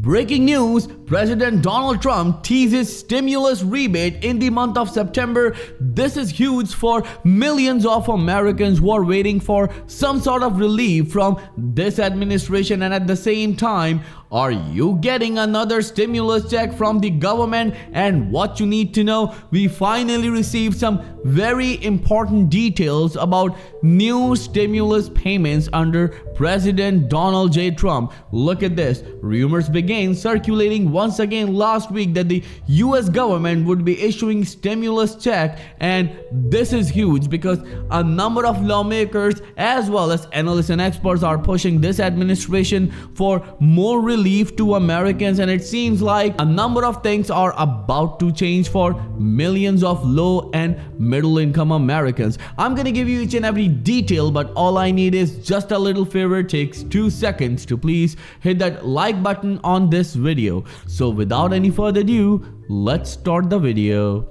Breaking news, President Donald Trump teases stimulus rebate in the month of September. This is huge for millions of Americans who are waiting for some sort of relief from this administration, and at the same time, are you getting another stimulus check from the government? And what you need to know, we finally received some very important details about new stimulus payments under President Donald J. Trump. Look at this. Rumors began circulating once again last week that the US government would be issuing stimulus check, and this is huge because a number of lawmakers as well as analysts and experts are pushing this administration for more relief to Americans, and it seems like a number of things are about to change for millions of low and middle income Americans. I'm gonna give you each and every detail, but all I need is just a little favor. It takes 2 seconds to please hit that like button on this video. So without any further ado, let's start the video.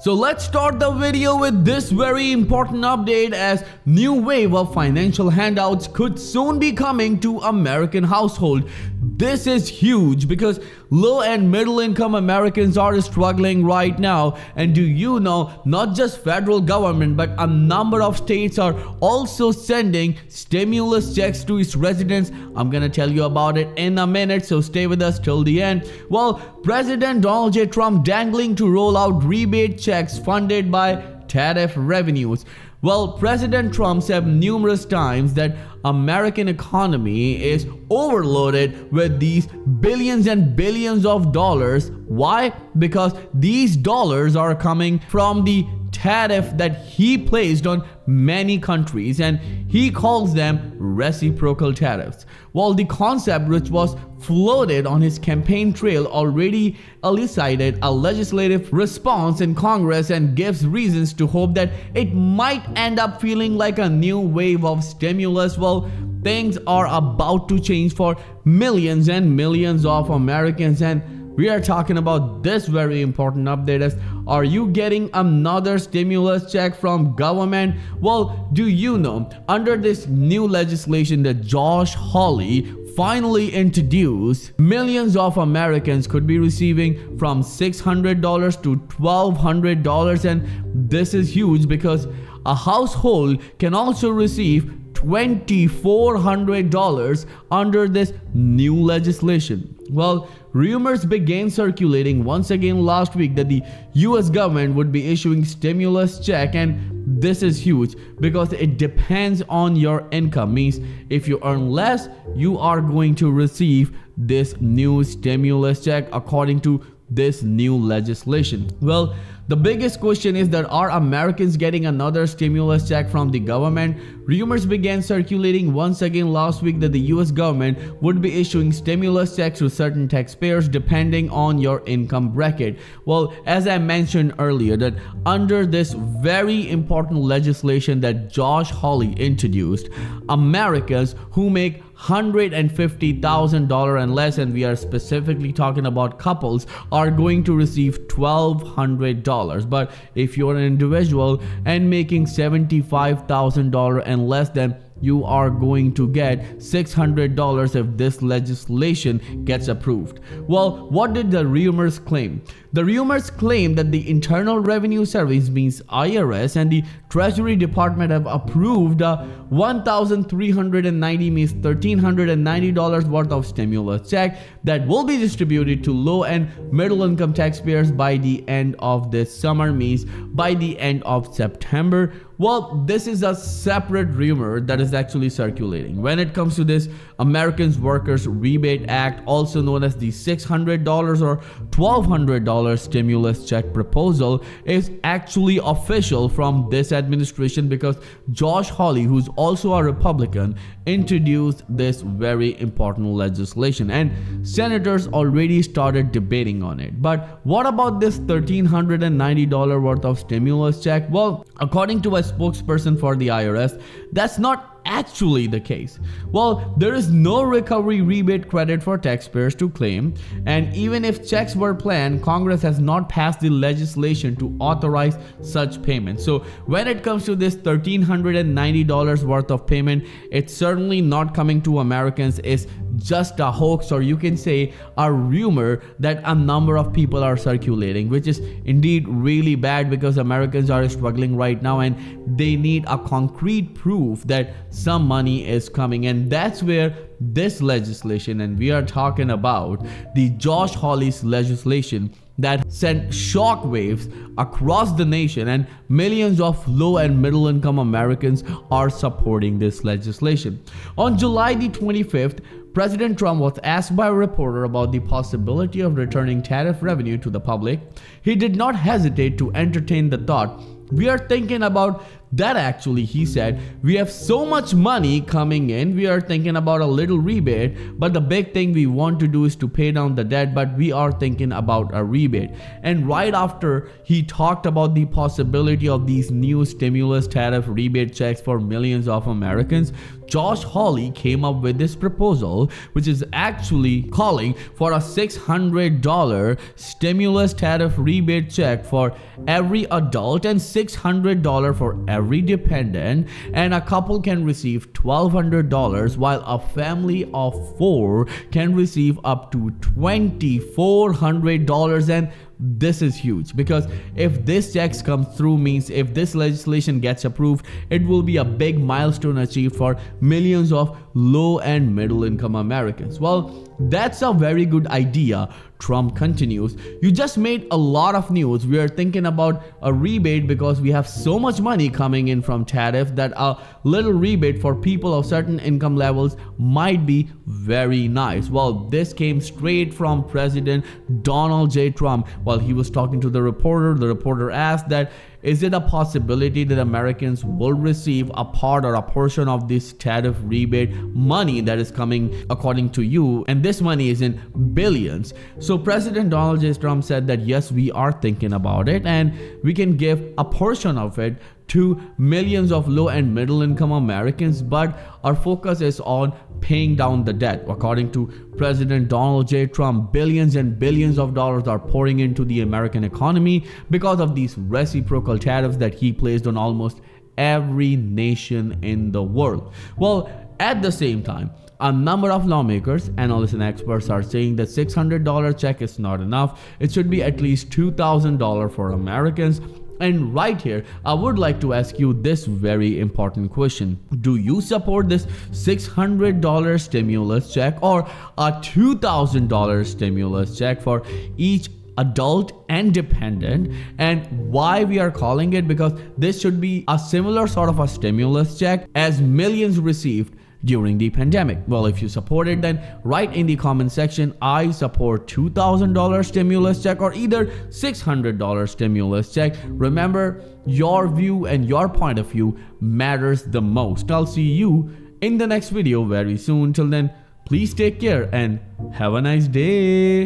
So let's start the video with this very important update, as new wave of financial handouts could soon be coming to American household. This is huge because low and middle income Americans are struggling right now. And do you know, not just federal government but a number of states are also sending stimulus checks to its residents. I'm gonna tell you about it in a minute, so stay with us till the end. Well, President Donald J. Trump dangling to roll out rebate checks funded by tariff revenues. Well, President Trump said numerous times that American economy is overloaded with these billions and billions of dollars. Why? Because these dollars are coming from the tariff that he placed on many countries, and he calls them reciprocal tariffs. Well, the concept, which was floated on his campaign trail, already elicited a legislative response in Congress and gives reasons to hope that it might end up feeling like a new wave of stimulus. Well, things are about to change for millions and millions of Americans, and we are talking about this very important update as, are you getting another stimulus check from government? Well, do you know, under this new legislation that Josh Hawley finally introduced, millions of Americans could be receiving from $600 to $1,200, and this is huge because a household can also receive $2,400 under this new legislation. Well, rumors began circulating once again last week that the US government would be issuing stimulus check, and this is huge because it depends on your income. Means if you earn less, you are going to receive this new stimulus check according to this new legislation. Well, the biggest question is that, are Americans getting another stimulus check from the government? Rumors began circulating once again last week that the US government would be issuing stimulus checks to certain taxpayers depending on your income bracket. Well, as I mentioned earlier, that under this very important legislation that Josh Hawley introduced, Americans who make $150,000 and less, and we are specifically talking about couples, are going to receive $1,200. But if you're an individual and making $75,000 and less, then you are going to get $600 if this legislation gets approved. Well, what did the rumors claim? The rumors claim that the Internal Revenue Service, means IRS, and the Treasury Department have approved $1,390, means $1,390 worth of stimulus check that will be distributed to low and middle income taxpayers by the end of this summer, means by the end of September. Well, this is a separate rumor that is actually circulating. When it comes to this Americans Workers Rebate Act, also known as the $600 or $1,200 stimulus check proposal, is actually official from this administration because Josh Hawley, who's also a Republican, introduced this very important legislation, and senators already started debating on it. But what about this $1,390 worth of stimulus check? Well, according to a spokesperson for the IRS, that's not actually the case? Well, there is no recovery rebate credit for taxpayers to claim, and even if checks were planned, Congress has not passed the legislation to authorize such payments. So when it comes to this $1,390 worth of payment, it's certainly not coming to Americans. It's just a hoax, or you can say a rumor that a number of people are circulating, which is indeed really bad because Americans are struggling right now and they need a concrete proof that some money is coming. And that's where this legislation, and we are talking about the Josh Hawley's legislation, that sent shockwaves across the nation, and millions of low and middle income Americans are supporting this legislation. On July the 25th, President Trump was asked by a reporter about the possibility of returning tariff revenue to the public. He did not hesitate to entertain the thought. "We are thinking about that actually," he said. "We have so much money coming in, we are thinking about a little rebate, but the big thing we want to do is to pay down the debt, but we are thinking about a rebate." And right after he talked about the possibility of these new stimulus tariff rebate checks for millions of Americans, Josh Hawley came up with this proposal, which is actually calling for a $600 stimulus tariff rebate check for every adult and $600 for every dependent, and a couple can receive $1,200 while a family of 4 can receive up to $2,400. And this is huge, because if this checks come through, means if this legislation gets approved, it will be a big milestone achieved for millions of low and middle income Americans. Well, that's a very good idea. Trump continues, "You just made a lot of news. We are thinking about a rebate because we have so much money coming in from tariff that a little rebate for people of certain income levels might be very nice." Well, this came straight from President Donald J. Trump. While he was talking to the reporter asked that, "Is it a possibility that Americans will receive a part or a portion of this tariff rebate money that is coming according to you?" And this money is in billions. So President Donald J. Trump said that yes, we are thinking about it, and we can give a portion of it to millions of low and middle income Americans, but our focus is on paying down the debt. According to President Donald J. Trump, billions and billions of dollars are pouring into the American economy because of these reciprocal tariffs that he placed on almost every nation in the world. Well, at the same time, a number of lawmakers, analysts, and experts are saying that $600 check is not enough. It should be at least $2,000 for Americans. And right here, I would like to ask you this very important question. Do you support this $600 stimulus check or a $2,000 stimulus check for each adult and dependent? And why we are calling it? Because this should be a similar sort of a stimulus check as millions received during the pandemic. Well, if you support it, then write in the comment section, "I support $2,000 stimulus check," or either $600 stimulus check. Remember, your view and your point of view matters the most. I'll see you in the next video very soon. Till then, please take care and have a nice day.